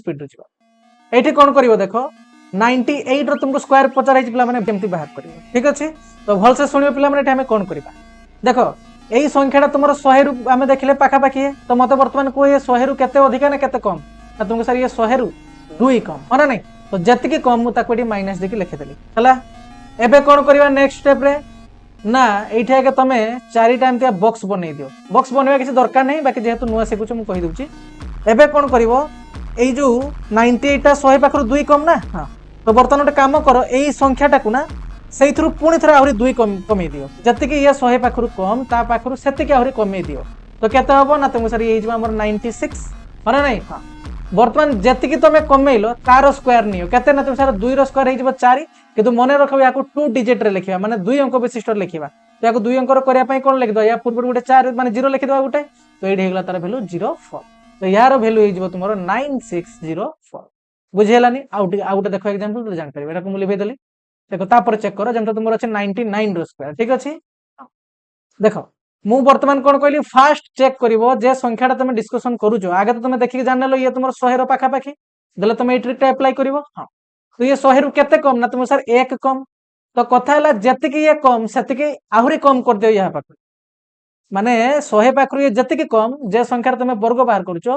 speed जीव ये कौन कर देख 98 रो तुमको स्क्वायर पचार पे मैंने केमती बाहर कर ठीक अच्छे तो भलसे शुण पे कौन करवा देख यही संख्याटा तुम 100 रु आम देखले पाखापाखि तो मत बर्तमान को ये 100 रु केते अधिका ना केते कम ना तुमको सर ये 100 रु 2 कम है ना नहीं तो जति कम मुझे माइनस देकी लिखिदेली है एबे कौन करवा नेक्स्ट स्टेप रे ना ये आगे तुम 4टा एमती बॉक्स बनई दियो बॉक्स बनवा किसी दरकार नहीं बाकी जेहेतु नुआ शिखुच मुझे कहीदे एबे कौन कर जो 98टा 100 पाखर 2 कम ना हाँ तो बर्तमान गोटे कम कर यही संख्याटा को ना से पुणी थे आहरी 2 कमे दियो जति ये 100 पाखर कम ता पाखर से आहरी कमे दियो तो केते हम ना तुम सर ये 96 है ना नहीं हाँ बर्तमान जी तुम कमेल तार स्क्वायर नियो केते ना तुम सर 2 रो स्क्वायर हो 4 किंतु मन रख या 2 डिजिट रे लिखा माने 2 अंक विशिष्ट लिखा तो या 2 अंक करने कौन लिखिद या पूर्व गोटे 4 माने 0 लिखिद गोटे तो ये तार भैल्यू 04 तो यार भैल्यू हो तुम 9604 बुझेलानी आउ गोटे देख एग्जांपल जानकारी एटा को मुझे लिखिदेली देखो तापर चेक कर जमता तुम अच्छे 99 रो स्क्वायर ठीक अच्छे देख मु बर्तमान कौन कहली फास्ट चेक करिवो जे संख्याटा तुम डिस्कशन करूछ आगे तो तुम देखिक जान लो ये तुम 100 रो पाखापाखि देले तुम ये ट्रिकटा अप्लाई करिवो हाँ तो ये 100 रु केते कम ना तुम सर 1 कम तो कथा है जति ये कम से आहरी कम कर दियो या पाखु माने 100 पाखु ये जति कम जे संख्या तुम वर्ग बाहर करूछ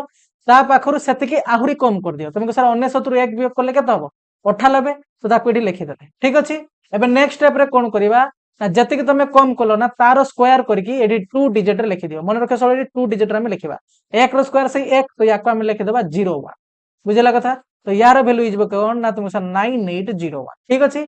ता पाखु से आहरी कम कर दियो तुमको सर 99 रु 1 वियोग कले केते हबो 98 तो ताको एठी लिखि देले ठीक अछि एबे नेक्स्ट स्टेप रे कोन करबा ना जति तुम कम कलो ना तार स्क्वायर करके एडी 2 डिजिट रे लिखि दियो मन रखे सब एडी 2 डिजिट रे हम लिखिबा 1 रो स्क्वायर से 1 तो याको हम लिखि देबा 01 बुझला कथा तो यार वैल्यू इज कौन ना तुम 9801 ठीक अच्छे